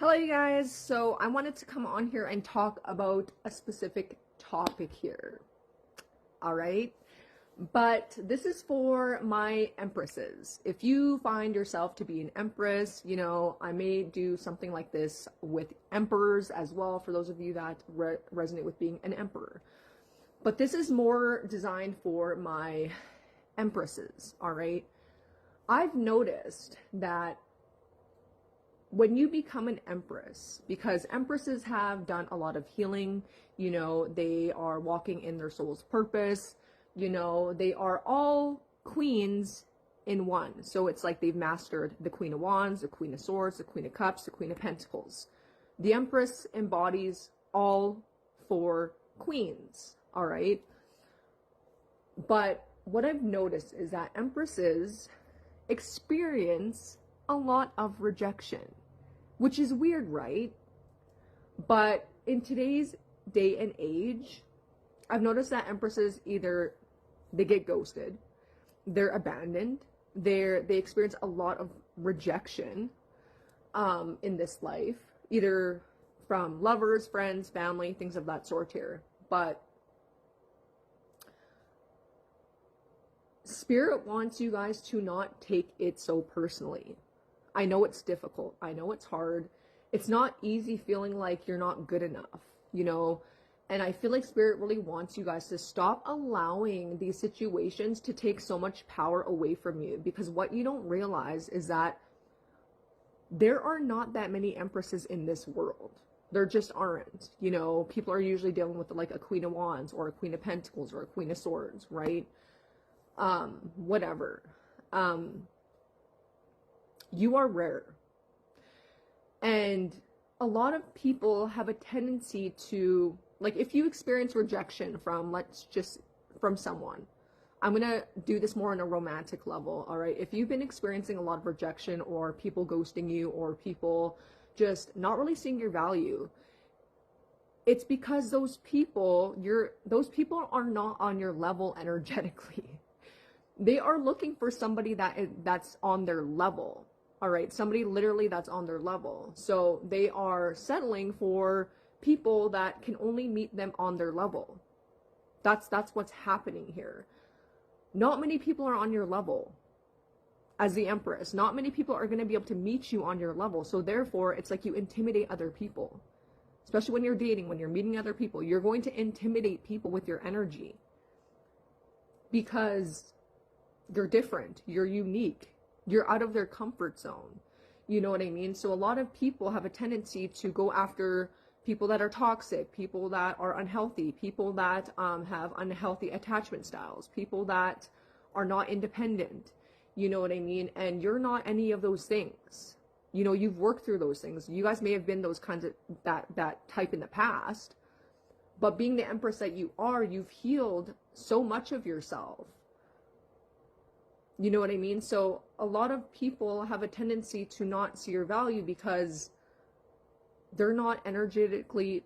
Hello, you guys. So I wanted to come on here and talk about a specific topic here. All right. But this is for my empresses. If you find yourself to be an empress, I may do something like this with emperors as well, for those of you that resonate with being an emperor. But this is more designed for my empresses. All right. I've noticed that when you become an empress, because empresses have done a lot of healing, they are walking in their soul's purpose, they are all queens in one. So it's like they've mastered the Queen of Wands, the Queen of Swords, the Queen of Cups, the Queen of Pentacles. The Empress embodies all four queens, all right? But what I've noticed is that empresses experience a lot of rejection, which is weird, right? But in today's day and age, I've noticed that empresses either they get ghosted, they're abandoned, they experience a lot of rejection in this life, either from lovers, friends, family, things of that sort here. But Spirit wants you guys to not take it so personally. I know it's difficult. I know it's hard. It's not easy feeling like you're not good enough, and I feel like Spirit really wants you guys to stop allowing these situations to take so much power away from you, because what you don't realize is that there are not that many empresses in this world. There just aren't. People are usually dealing with like a Queen of Wands or a Queen of Pentacles or a Queen of Swords, right? Whatever. You are rare. And a lot of people have a tendency to, like, if you experience rejection from someone, I'm going to do this more on a romantic level, all right? If you've been experiencing a lot of rejection, or people ghosting you, or people just not really seeing your value, it's because those people are not on your level energetically. They are looking for somebody that's on their level. All right, somebody literally that's on their level. So they are settling for people that can only meet them on their level. That's what's happening here. Not many people are on your level as the Empress. Not many people are going to be able to meet you on your level. So therefore, it's like you intimidate other people. Especially when you're dating, when you're meeting other people, you're going to intimidate people with your energy. Because you're different, you're unique. You're out of their comfort zone. You know what I mean? So a lot of people have a tendency to go after people that are toxic, people that are unhealthy, people that have unhealthy attachment styles, people that are not independent. You know what I mean? And you're not any of those things. You've worked through those things. You guys may have been those kinds of that type in the past. But being the Empress that you are, you've healed so much of yourself. You know what I mean? So a lot of people have a tendency to not see your value because they're not energetically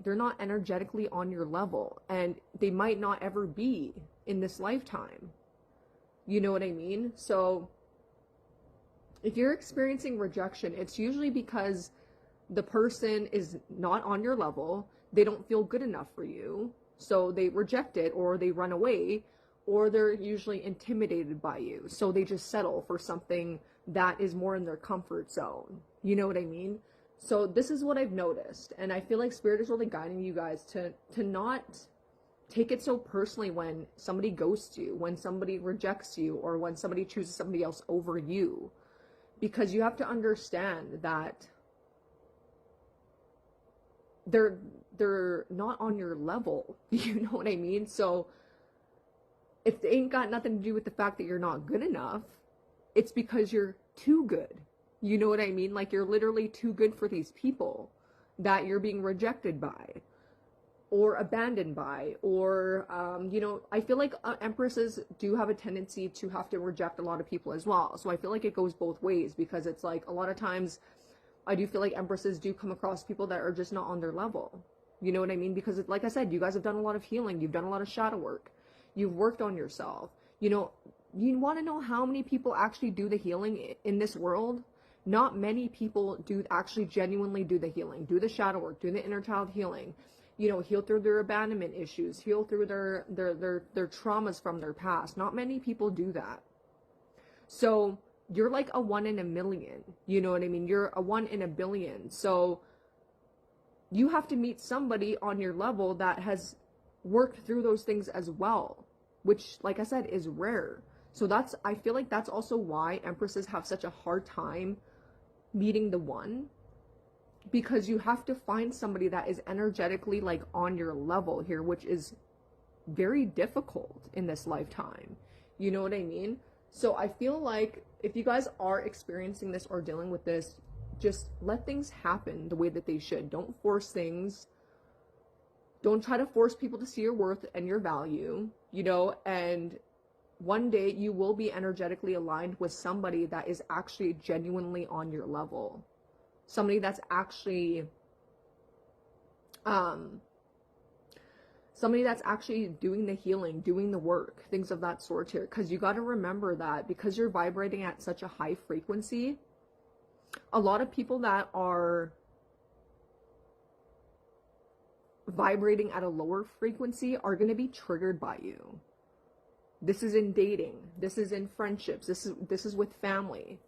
on your level, and they might not ever be in this lifetime. You know what I mean? So if you're experiencing rejection, it's usually because the person is not on your level. They don't feel good enough for you. So they reject it, or they run away, or they're usually intimidated by you. So they just settle for something that is more in their comfort zone. You know what I mean? So this is what I've noticed. And I feel like Spirit is really guiding you guys to not take it so personally when somebody ghosts you, when somebody rejects you, or when somebody chooses somebody else over you. Because you have to understand that they're not on your level. You know what I mean? So it ain't got nothing to do with the fact that you're not good enough. It's because you're too good. You know what I mean? Like, you're literally too good for these people that you're being rejected by or abandoned by, or I feel like empresses do have a tendency to have to reject a lot of people as well. So I feel like it goes both ways, because it's like a lot of times I do feel like empresses do come across people that are just not on their level. You know what I mean? Because like I said, you guys have done a lot of healing. You've done a lot of shadow work. You've worked on yourself. You want to know how many people actually do the healing in this world? Not many people do actually genuinely do the healing, do the shadow work, do the inner child healing, you know, heal through their abandonment issues, heal through their traumas from their past. Not many people do that. So you're like a 1 in a million, you know what I mean? You're a 1 in a billion. So you have to meet somebody on your level that has worked through those things as well, which, like I said, is rare. So I feel like that's also why Empresses have such a hard time meeting the one, because you have to find somebody that is energetically like on your level here, which is very difficult in this lifetime. You know what I mean? So I feel like if you guys are experiencing this or dealing with this, just let things happen the way that they should. Don't force things. Don't try to force people to see your worth and your value, you know, and one day you will be energetically aligned with somebody that is actually genuinely on your level. Somebody that's actually doing the healing, doing the work, things of that sort here. Because you got to remember that because you're vibrating at such a high frequency, a lot of people that are vibrating at a lower frequency are going to be triggered by you. This is in dating. This is in friendships. This is with family.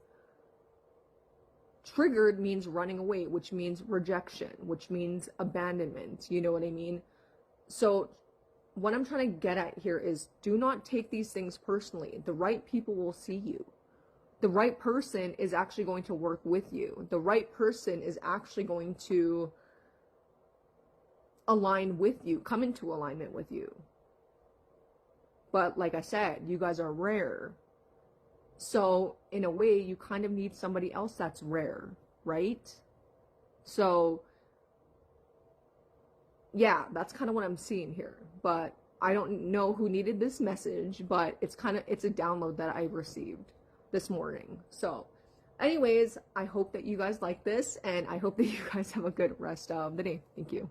Triggered means running away, which means rejection, which means abandonment. You know what I mean? So what I'm trying to get at here is, do not take these things personally. The right people will see you. The right person is actually going to work with you. The right person is actually going to align with you, come into alignment with you. But like I said, you guys are rare. So in a way, you kind of need somebody else that's rare, right? So yeah, that's kind of what I'm seeing here. But I don't know who needed this message, but it's a download that I received this morning. So anyways, I hope that you guys like this, and I hope that you guys have a good rest of the day. Thank you.